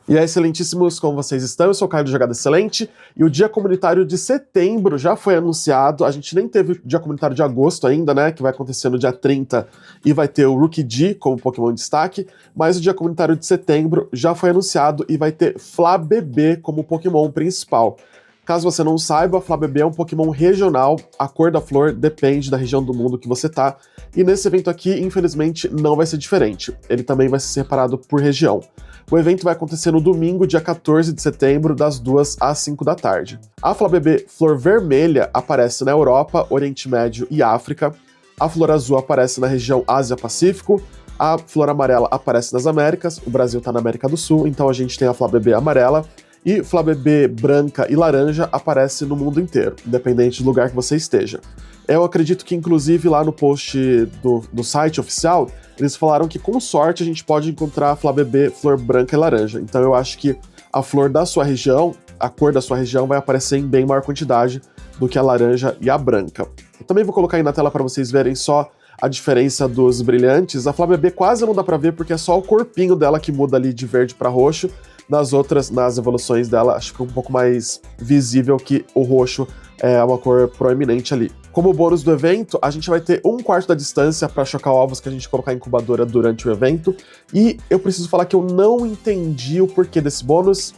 E aí, excelentíssimos, como vocês estão? Eu sou o Caio do Jogada Excelente, e o dia comunitário de setembro já foi anunciado. A gente nem teve o dia comunitário de agosto ainda, né, que vai acontecer no dia 30, e vai ter o Rookie D como Pokémon em destaque, mas o dia comunitário de setembro já foi anunciado e vai ter Flabébé como Pokémon principal. Caso você não saiba, Flabébé é um Pokémon regional, a cor da flor depende da região do mundo que você tá, e nesse evento aqui, infelizmente, não vai ser diferente. Ele também vai ser separado por região. O evento vai acontecer no domingo, dia 14 de setembro, das 2 às 5 da tarde. A Flabébé Flor Vermelha aparece na Europa, Oriente Médio e África. A Flor Azul aparece na região Ásia-Pacífico. A Flor Amarela aparece nas Américas. O Brasil tá na América do Sul, então a gente tem a Flabébé Amarela. E Flabébé Branca e Laranja aparece no mundo inteiro, independente do lugar que você esteja. Eu acredito que, inclusive, lá no post do site oficial, eles falaram que, com sorte, a gente pode encontrar a Flabébé Flor Branca e Laranja. Então eu acho que a flor da sua região, a cor da sua região, vai aparecer em bem maior quantidade do que a laranja e a branca. Eu também vou colocar aí na tela para vocês verem só a diferença dos brilhantes. A Flabébé quase não dá para ver porque é só o corpinho dela que muda ali de verde para roxo. Nas outras, nas evoluções dela, acho que é um pouco mais visível que o roxo é uma cor proeminente ali. Como bônus do evento, a gente vai ter 1/4 da distância para chocar ovos que a gente colocar em incubadora durante o evento. E eu preciso falar que eu não entendi o porquê desse bônus,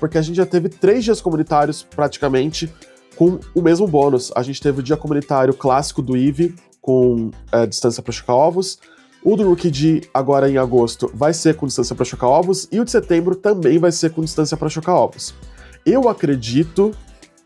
porque a gente já teve 3 dias comunitários praticamente com o mesmo bônus. A gente teve o dia comunitário clássico do Eevee com distância para chocar ovos. O do Rookie D, agora em agosto, vai ser com distância para chocar ovos, e o de setembro também vai ser com distância para chocar ovos. Eu acredito,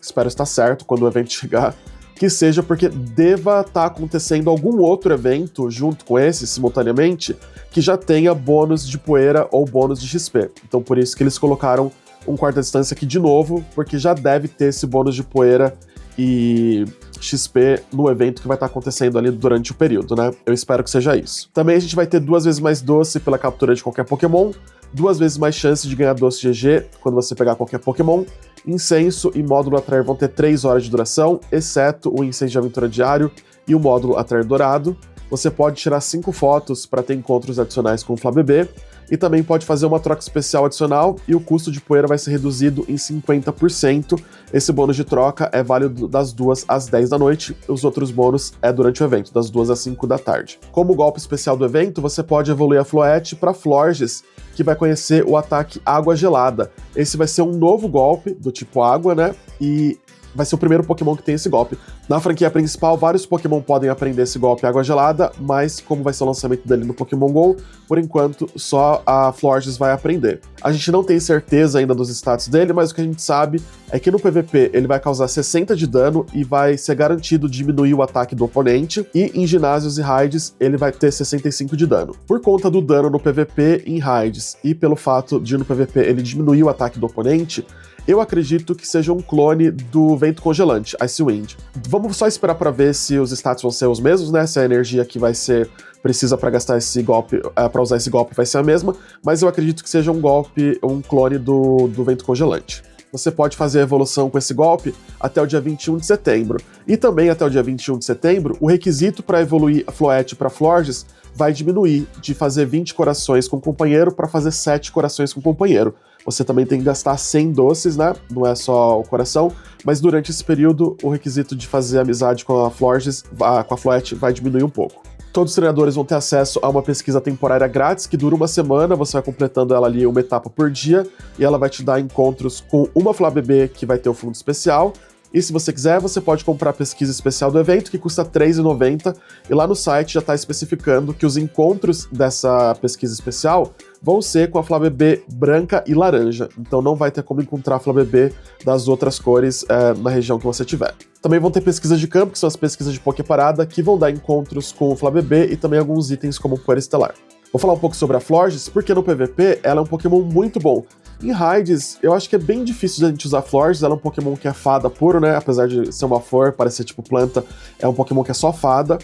espero estar certo quando o evento chegar, que seja porque deva estar acontecendo algum outro evento junto com esse, simultaneamente, que já tenha bônus de poeira ou bônus de XP. Então por isso que eles colocaram 1/4 da distância aqui de novo, porque já deve ter esse bônus de poeira e XP no evento que vai estar acontecendo ali durante o período, né? Eu espero que seja isso. Também a gente vai ter 2 vezes mais doce pela captura de qualquer Pokémon, 2 vezes mais chance de ganhar doce GG quando você pegar qualquer Pokémon. Incenso e módulo Atrair vão ter 3 horas de duração, exceto o Incenso de Aventura Diário e o módulo Atrair Dourado. Você pode tirar 5 fotos para ter encontros adicionais com o Flabébé, e também pode fazer uma troca especial adicional, e o custo de poeira vai ser reduzido em 50%. Esse bônus de troca é válido das 2 às 10 da noite, os outros bônus é durante o evento, das 2 às 5 da tarde. Como golpe especial do evento, você pode evoluir a Floette para Florges, que vai conhecer o ataque Água Gelada. Esse vai ser um novo golpe do tipo água, né? E vai ser o primeiro Pokémon que tem esse golpe. Na franquia principal, vários Pokémon podem aprender esse golpe Água Gelada, mas como vai ser o lançamento dele no Pokémon GO, por enquanto só a Florges vai aprender. A gente não tem certeza ainda dos status dele, mas o que a gente sabe é que no PVP ele vai causar 60 de dano e vai ser garantido diminuir o ataque do oponente, e em ginásios e raids ele vai ter 65 de dano. Por conta do dano no PVP em raids e pelo fato de no PVP ele diminuir o ataque do oponente, eu acredito que seja um clone do Vento Congelante, Ice Wind. Vamos só esperar para ver se os status vão ser os mesmos, né? Se a energia que vai ser precisa para gastar esse golpe, para usar esse golpe vai ser a mesma, mas eu acredito que seja um golpe, um clone do Vento Congelante. Você pode fazer a evolução com esse golpe até o dia 21 de setembro. E também até o dia 21 de setembro, o requisito para evoluir a Floette para Florges vai diminuir de fazer 20 corações com companheiro para fazer 7 corações com companheiro. Você também tem que gastar 100 doces, né? Não é só o coração, mas durante esse período o requisito de fazer amizade com a Florges, com a Floette, vai diminuir um pouco. Todos os treinadores vão ter acesso a uma pesquisa temporária grátis que dura uma semana, você vai completando ela ali uma etapa por dia, e ela vai te dar encontros com uma Flabébé que vai ter o fundo especial. E se você quiser, você pode comprar a pesquisa especial do evento, que custa R$ 3,90, e lá no site já está especificando que os encontros dessa pesquisa especial vão ser com a Flabébé branca e laranja, então não vai ter como encontrar a Flabébé das outras cores na região que você tiver. Também vão ter pesquisas de campo, que são as pesquisas de Poképarada, que vão dar encontros com o Flabébé e também alguns itens como Poeira Estelar. Vou falar um pouco sobre a Florges, porque no PVP ela é um Pokémon muito bom. Em raids, eu acho que é bem difícil de a gente usar Florges, ela é um Pokémon que é fada puro, né? Apesar de ser uma flor, parecer tipo planta, é um Pokémon que é só fada.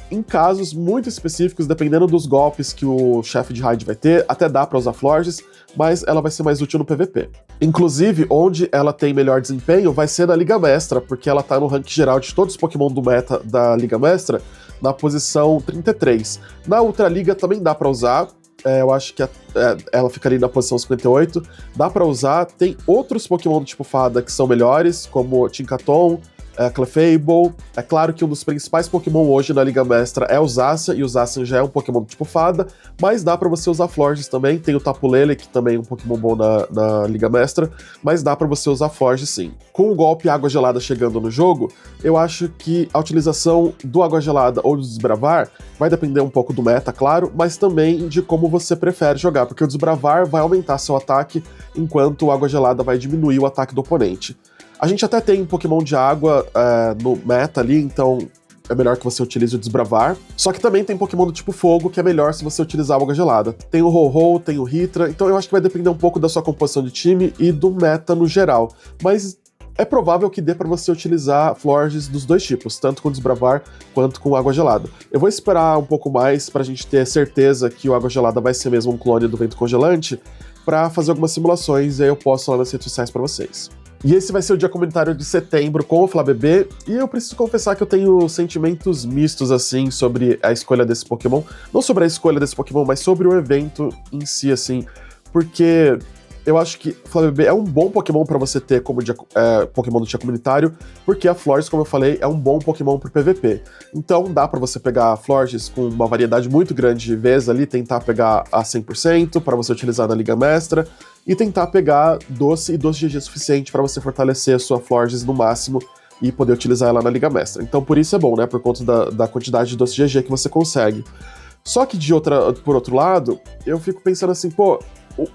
Em casos muito específicos, dependendo dos golpes que o chefe de raid vai ter, até dá pra usar Florges, mas ela vai ser mais útil no PVP. Inclusive, onde ela tem melhor desempenho vai ser na Liga Mestra, porque ela tá no ranking geral de todos os Pokémon do meta da Liga Mestra, na posição 33. Na Ultra Liga também dá pra usar, eu acho que ela fica ali na posição 58. Dá pra usar. Tem outros Pokémon do tipo Fada que são melhores, como Tinkaton, Clefable. É claro que um dos principais Pokémon hoje na Liga Mestra é o Zacian, e o Zacian já é um Pokémon do tipo Fada, mas dá pra você usar Florges também. Tem o Tapu Lele, que também é um Pokémon bom na Liga Mestra, mas dá pra você usar Florges sim. Com o golpe Água Gelada chegando no jogo, eu acho que a utilização do Água Gelada ou do Desbravar vai depender um pouco do meta, claro, mas também de como você prefere jogar, porque o Desbravar vai aumentar seu ataque, enquanto o Água Gelada vai diminuir o ataque do oponente. A gente até tem Pokémon de água no meta ali, então é melhor que você utilize o Desbravar. Só que também tem Pokémon do tipo Fogo, que é melhor se você utilizar a Água Gelada. Tem o Ho-Ho, tem o Hitra, então eu acho que vai depender um pouco da sua composição de time e do meta no geral. Mas é provável que dê pra você utilizar Florges dos dois tipos, tanto com Desbravar quanto com Água Gelada. Eu vou esperar um pouco mais pra gente ter certeza que o Água Gelada vai ser mesmo um clone do Vento Congelante, pra fazer algumas simulações, e aí eu posto lá nas redes sociais pra vocês. E esse vai ser o dia comunitário de setembro com o Flabébé, e eu preciso confessar que eu tenho sentimentos mistos, assim, sobre a escolha desse Pokémon. Não sobre a escolha desse Pokémon, mas sobre o evento em si, assim, porque eu acho que Flabébé é um bom Pokémon pra você ter como Pokémon do dia comunitário, porque a Florges, como eu falei, é um bom Pokémon pro PVP. Então dá pra você pegar Florges com uma variedade muito grande de vezes ali, tentar pegar a 100% pra você utilizar na Liga Mestra, e tentar pegar doce e doce GG suficiente pra você fortalecer a sua Florges no máximo e poder utilizar ela na Liga Mestra. Então por isso é bom, né, por conta da quantidade de doce GG que você consegue. Só que por outro lado, eu fico pensando assim, pô,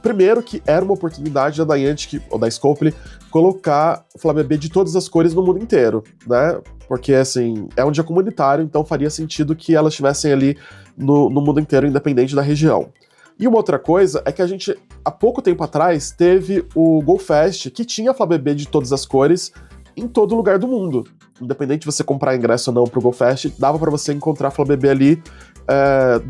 primeiro que era uma oportunidade da Niantic, ou da Scopely, colocar o Flabébé de todas as cores no mundo inteiro, né? Porque, assim, é um dia comunitário, então faria sentido que elas estivessem ali no mundo inteiro, independente da região. E uma outra coisa é que a gente, há pouco tempo atrás, teve o GoFest, que tinha Flabébé de todas as cores em todo lugar do mundo. Independente de você comprar ingresso ou não pro GoFest, dava pra você encontrar Flabébé ali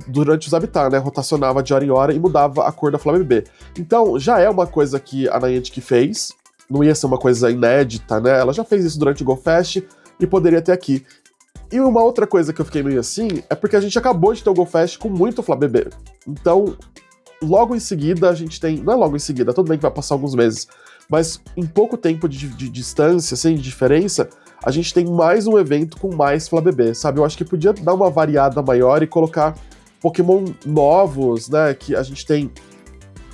durante os habitats, né? Rotacionava de hora em hora e mudava a cor da Flabébé. Então, já é uma coisa que a Niantic fez, não ia ser uma coisa inédita, né? Ela já fez isso durante o GoFest e poderia ter aqui. E uma outra coisa que eu fiquei meio assim é porque a gente acabou de ter o GoFest com muito Flabébé. Então, logo em seguida a gente tem... Não é logo em seguida, tudo bem que vai passar alguns meses, mas em pouco tempo de distância, assim, de diferença, a gente tem mais um evento com mais Flabébé, sabe? Eu acho que podia dar uma variada maior e colocar Pokémon novos, né? Que a gente tem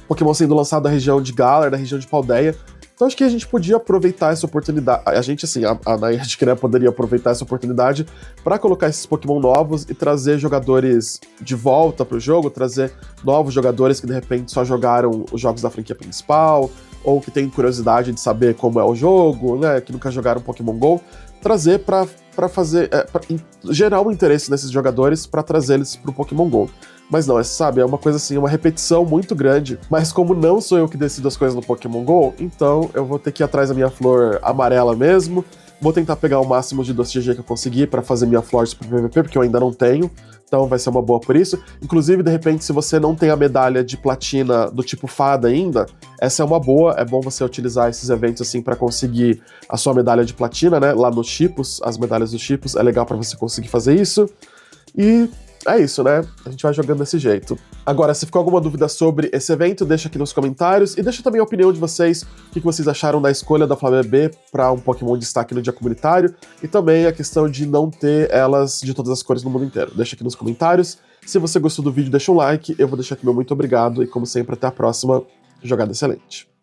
Pokémon sendo lançado da região de Galar, da região de Paldea. Então acho que a gente podia aproveitar essa oportunidade. A gente, assim, a Niantic, né, poderia aproveitar essa oportunidade para colocar esses Pokémon novos e trazer jogadores de volta pro jogo, trazer novos jogadores que de repente só jogaram os jogos da franquia principal, ou que tem curiosidade de saber como é o jogo, né, que nunca jogaram Pokémon GO, trazer para fazer, gerar um interesse nesses jogadores para trazer eles pro Pokémon GO. Mas não, sabe, é uma coisa assim, uma repetição muito grande, mas como não sou eu que decido as coisas no Pokémon GO, então eu vou ter que ir atrás da minha flor amarela mesmo, vou tentar pegar o máximo de doce GG que eu conseguir para fazer minha Florges pro PVP, porque eu ainda não tenho, então vai ser uma boa por isso. Inclusive, de repente, se você não tem a medalha de platina do tipo Fada ainda, essa é uma boa, é bom você utilizar esses eventos assim para conseguir a sua medalha de platina, né, lá nos Chipos, as medalhas dos Chipos, é legal para você conseguir fazer isso, e é isso, né? A gente vai jogando desse jeito. Agora, se ficou alguma dúvida sobre esse evento, deixa aqui nos comentários e deixa também a opinião de vocês, o que vocês acharam da escolha da Flabébé para um Pokémon de destaque no dia comunitário e também a questão de não ter elas de todas as cores no mundo inteiro. Deixa aqui nos comentários. Se você gostou do vídeo, deixa um like, eu vou deixar aqui meu muito obrigado e como sempre, até a próxima. Jogada excelente!